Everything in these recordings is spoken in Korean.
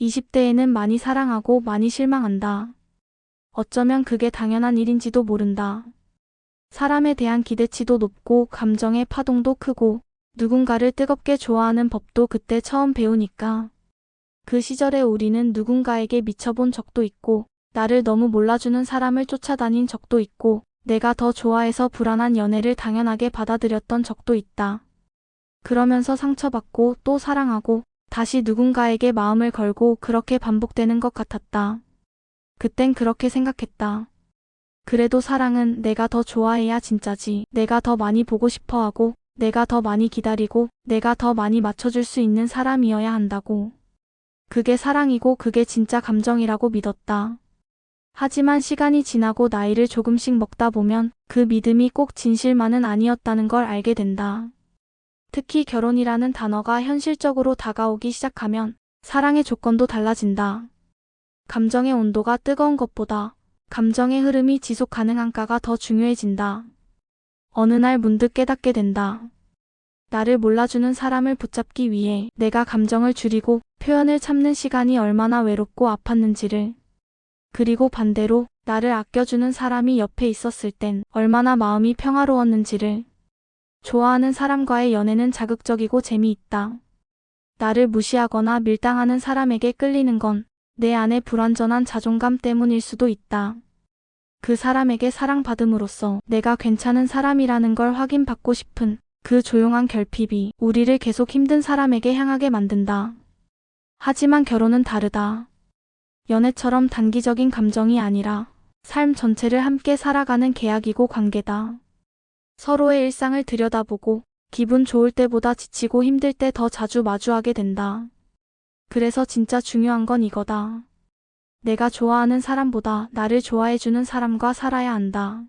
20대에는 많이 사랑하고 많이 실망한다. 어쩌면 그게 당연한 일인지도 모른다. 사람에 대한 기대치도 높고 감정의 파동도 크고 누군가를 뜨겁게 좋아하는 법도 그때 처음 배우니까. 그 시절에 우리는 누군가에게 미쳐본 적도 있고 나를 너무 몰라주는 사람을 쫓아다닌 적도 있고 내가 더 좋아해서 불안한 연애를 당연하게 받아들였던 적도 있다. 그러면서 상처받고 또 사랑하고 다시 누군가에게 마음을 걸고 그렇게 반복되는 것 같았다. 그땐 그렇게 생각했다. 그래도 사랑은 내가 더 좋아해야 진짜지. 내가 더 많이 보고 싶어하고 내가 더 많이 기다리고 내가 더 많이 맞춰줄 수 있는 사람이어야 한다고. 그게 사랑이고 그게 진짜 감정이라고 믿었다. 하지만 시간이 지나고 나이를 조금씩 먹다 보면 그 믿음이 꼭 진실만은 아니었다는 걸 알게 된다. 특히 결혼이라는 단어가 현실적으로 다가오기 시작하면 사랑의 조건도 달라진다. 감정의 온도가 뜨거운 것보다 감정의 흐름이 지속 가능한가가 더 중요해진다. 어느 날 문득 깨닫게 된다. 나를 몰라주는 사람을 붙잡기 위해 내가 감정을 줄이고 표현을 참는 시간이 얼마나 외롭고 아팠는지를. 그리고 반대로 나를 아껴주는 사람이 옆에 있었을 땐 얼마나 마음이 평화로웠는지를. 좋아하는 사람과의 연애는 자극적이고 재미있다. 나를 무시하거나 밀당하는 사람에게 끌리는 건 내 안의 불완전한 자존감 때문일 수도 있다. 그 사람에게 사랑받음으로써 내가 괜찮은 사람이라는 걸 확인받고 싶은 그 조용한 결핍이 우리를 계속 힘든 사람에게 향하게 만든다. 하지만 결혼은 다르다. 연애처럼 단기적인 감정이 아니라 삶 전체를 함께 살아가는 계약이고 관계다. 서로의 일상을 들여다보고 기분 좋을 때보다 지치고 힘들 때 더 자주 마주하게 된다. 그래서 진짜 중요한 건 이거다. 내가 좋아하는 사람보다 나를 좋아해주는 사람과 살아야 한다.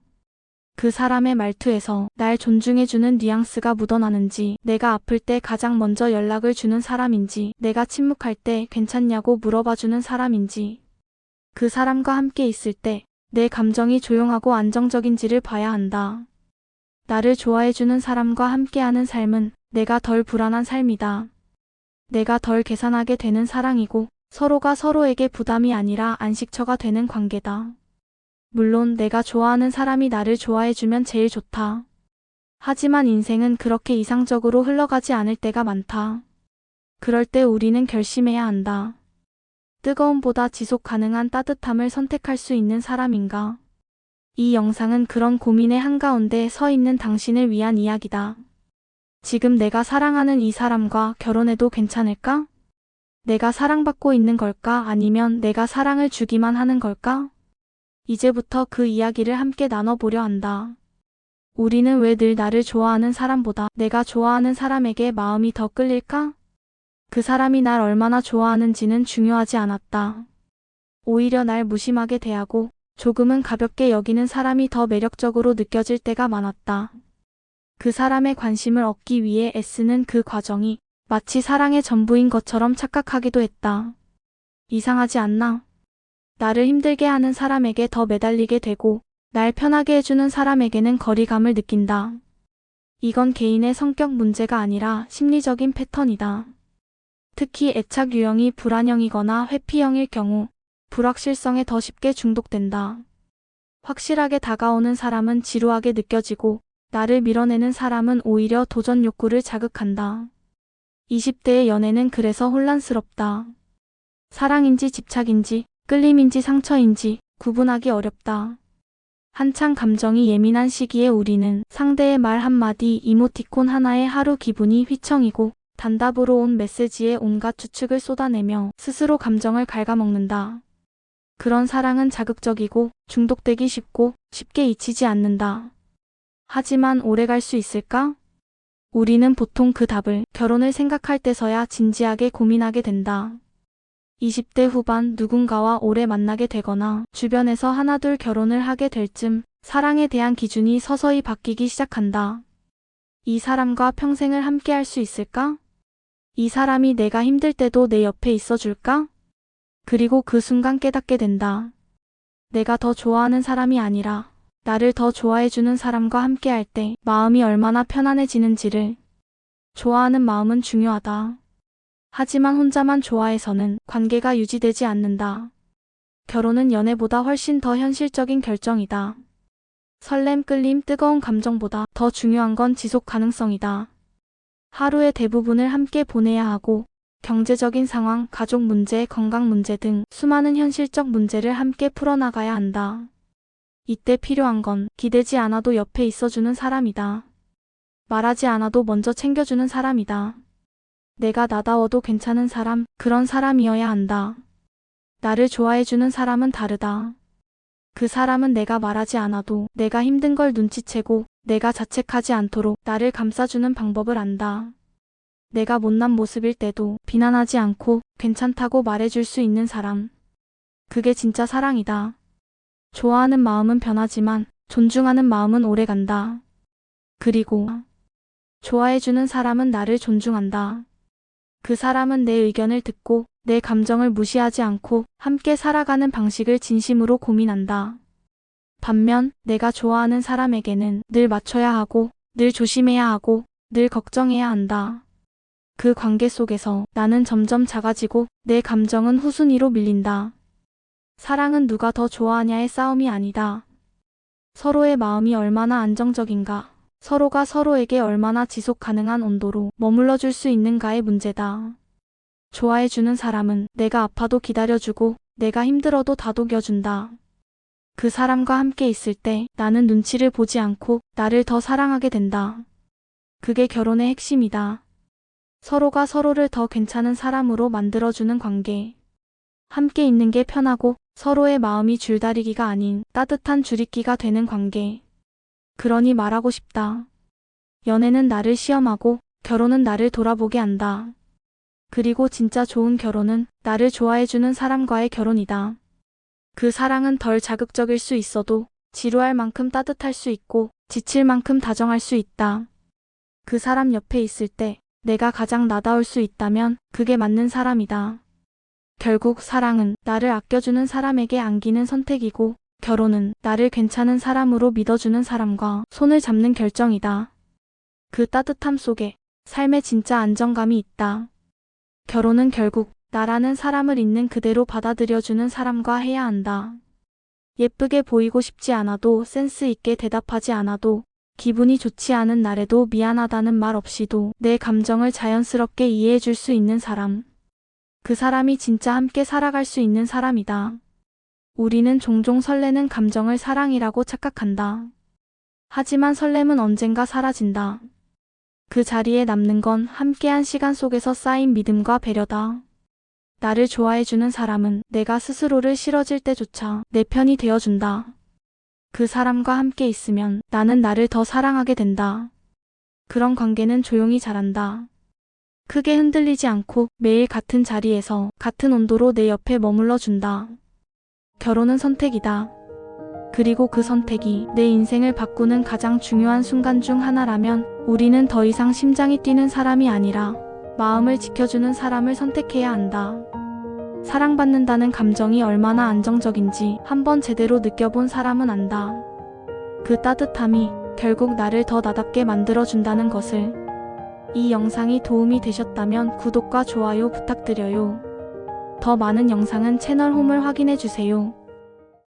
그 사람의 말투에서 날 존중해주는 뉘앙스가 묻어나는지, 내가 아플 때 가장 먼저 연락을 주는 사람인지, 내가 침묵할 때 괜찮냐고 물어봐주는 사람인지, 그 사람과 함께 있을 때 내 감정이 조용하고 안정적인지를 봐야 한다. 나를 좋아해주는 사람과 함께하는 삶은 내가 덜 불안한 삶이다. 내가 덜 계산하게 되는 사랑이고 서로가 서로에게 부담이 아니라 안식처가 되는 관계다. 물론 내가 좋아하는 사람이 나를 좋아해주면 제일 좋다. 하지만 인생은 그렇게 이상적으로 흘러가지 않을 때가 많다. 그럴 때 우리는 결심해야 한다. 뜨거움보다 지속 가능한 따뜻함을 선택할 수 있는 사람인가? 이 영상은 그런 고민의 한가운데 서 있는 당신을 위한 이야기다. 지금 내가 사랑하는 이 사람과 결혼해도 괜찮을까? 내가 사랑받고 있는 걸까? 아니면 내가 사랑을 주기만 하는 걸까? 이제부터 그 이야기를 함께 나눠보려 한다. 우리는 왜 늘 나를 좋아하는 사람보다 내가 좋아하는 사람에게 마음이 더 끌릴까? 그 사람이 날 얼마나 좋아하는지는 중요하지 않았다. 오히려 날 무심하게 대하고 조금은 가볍게 여기는 사람이 더 매력적으로 느껴질 때가 많았다. 그 사람의 관심을 얻기 위해 애쓰는 그 과정이 마치 사랑의 전부인 것처럼 착각하기도 했다. 이상하지 않나? 나를 힘들게 하는 사람에게 더 매달리게 되고 날 편하게 해주는 사람에게는 거리감을 느낀다. 이건 개인의 성격 문제가 아니라 심리적인 패턴이다. 특히 애착 유형이 불안형이거나 회피형일 경우 불확실성에 더 쉽게 중독된다. 확실하게 다가오는 사람은 지루하게 느껴지고 나를 밀어내는 사람은 오히려 도전 욕구를 자극한다. 20대의 연애는 그래서 혼란스럽다. 사랑인지 집착인지 끌림인지 상처인지 구분하기 어렵다. 한창 감정이 예민한 시기에 우리는 상대의 말 한마디, 이모티콘 하나에 하루 기분이 휘청이고 단답으로 온 메시지에 온갖 추측을 쏟아내며 스스로 감정을 갉아먹는다. 그런 사랑은 자극적이고 중독되기 쉽고 쉽게 잊히지 않는다. 하지만 오래 갈 수 있을까? 우리는 보통 그 답을 결혼을 생각할 때서야 진지하게 고민하게 된다. 20대 후반 누군가와 오래 만나게 되거나 주변에서 하나둘 결혼을 하게 될 쯤 사랑에 대한 기준이 서서히 바뀌기 시작한다. 이 사람과 평생을 함께 할 수 있을까? 이 사람이 내가 힘들 때도 내 옆에 있어줄까? 그리고 그 순간 깨닫게 된다. 내가 더 좋아하는 사람이 아니라 나를 더 좋아해주는 사람과 함께할 때 마음이 얼마나 편안해지는지를. 좋아하는 마음은 중요하다. 하지만 혼자만 좋아해서는 관계가 유지되지 않는다. 결혼은 연애보다 훨씬 더 현실적인 결정이다. 설렘, 끌림, 뜨거운 감정보다 더 중요한 건 지속 가능성이다. 하루의 대부분을 함께 보내야 하고 경제적인 상황, 가족 문제, 건강 문제 등 수많은 현실적 문제를 함께 풀어나가야 한다. 이때 필요한 건 기대지 않아도 옆에 있어주는 사람이다. 말하지 않아도 먼저 챙겨주는 사람이다. 내가 나다워도 괜찮은 사람, 그런 사람이어야 한다. 나를 좋아해주는 사람은 다르다. 그 사람은 내가 말하지 않아도 내가 힘든 걸 눈치채고 내가 자책하지 않도록 나를 감싸주는 방법을 안다. 내가 못난 모습일 때도 비난하지 않고 괜찮다고 말해줄 수 있는 사람. 그게 진짜 사랑이다. 좋아하는 마음은 변하지만 존중하는 마음은 오래간다. 그리고 좋아해주는 사람은 나를 존중한다. 그 사람은 내 의견을 듣고 내 감정을 무시하지 않고 함께 살아가는 방식을 진심으로 고민한다. 반면 내가 좋아하는 사람에게는 늘 맞춰야 하고 늘 조심해야 하고 늘 걱정해야 한다. 그 관계 속에서 나는 점점 작아지고 내 감정은 후순위로 밀린다. 사랑은 누가 더 좋아하냐의 싸움이 아니다. 서로의 마음이 얼마나 안정적인가, 서로가 서로에게 얼마나 지속 가능한 온도로 머물러 줄 수 있는가의 문제다. 좋아해주는 사람은 내가 아파도 기다려주고 내가 힘들어도 다독여준다. 그 사람과 함께 있을 때 나는 눈치를 보지 않고 나를 더 사랑하게 된다. 그게 결혼의 핵심이다. 서로가 서로를 더 괜찮은 사람으로 만들어주는 관계. 함께 있는 게 편하고 서로의 마음이 줄다리기가 아닌 따뜻한 줄잇기가 되는 관계. 그러니 말하고 싶다. 연애는 나를 시험하고 결혼은 나를 돌아보게 한다. 그리고 진짜 좋은 결혼은 나를 좋아해주는 사람과의 결혼이다. 그 사랑은 덜 자극적일 수 있어도 지루할 만큼 따뜻할 수 있고 지칠 만큼 다정할 수 있다. 그 사람 옆에 있을 때 내가 가장 나다울 수 있다면 그게 맞는 사람이다. 결국 사랑은 나를 아껴주는 사람에게 안기는 선택이고 결혼은 나를 괜찮은 사람으로 믿어주는 사람과 손을 잡는 결정이다. 그 따뜻함 속에 삶의 진짜 안정감이 있다. 결혼은 결국 나라는 사람을 있는 그대로 받아들여주는 사람과 해야 한다. 예쁘게 보이고 싶지 않아도 센스 있게 대답하지 않아도 기분이 좋지 않은 날에도 미안하다는 말 없이도 내 감정을 자연스럽게 이해해 줄 수 있는 사람. 그 사람이 진짜 함께 살아갈 수 있는 사람이다. 우리는 종종 설레는 감정을 사랑이라고 착각한다. 하지만 설렘은 언젠가 사라진다. 그 자리에 남는 건 함께한 시간 속에서 쌓인 믿음과 배려다. 나를 좋아해주는 사람은 내가 스스로를 싫어질 때조차 내 편이 되어준다. 그 사람과 함께 있으면 나는 나를 더 사랑하게 된다. 그런 관계는 조용히 자란다. 크게 흔들리지 않고 매일 같은 자리에서 같은 온도로 내 옆에 머물러 준다. 결혼은 선택이다. 그리고 그 선택이 내 인생을 바꾸는 가장 중요한 순간 중 하나라면 우리는 더 이상 심장이 뛰는 사람이 아니라 마음을 지켜주는 사람을 선택해야 한다. 사랑받는다는 감정이 얼마나 안정적인지 한번 제대로 느껴본 사람은 안다. 그 따뜻함이 결국 나를 더 나답게 만들어준다는 것을. 이 영상이 도움이 되셨다면 구독과 좋아요 부탁드려요. 더 많은 영상은 채널 홈을 확인해주세요.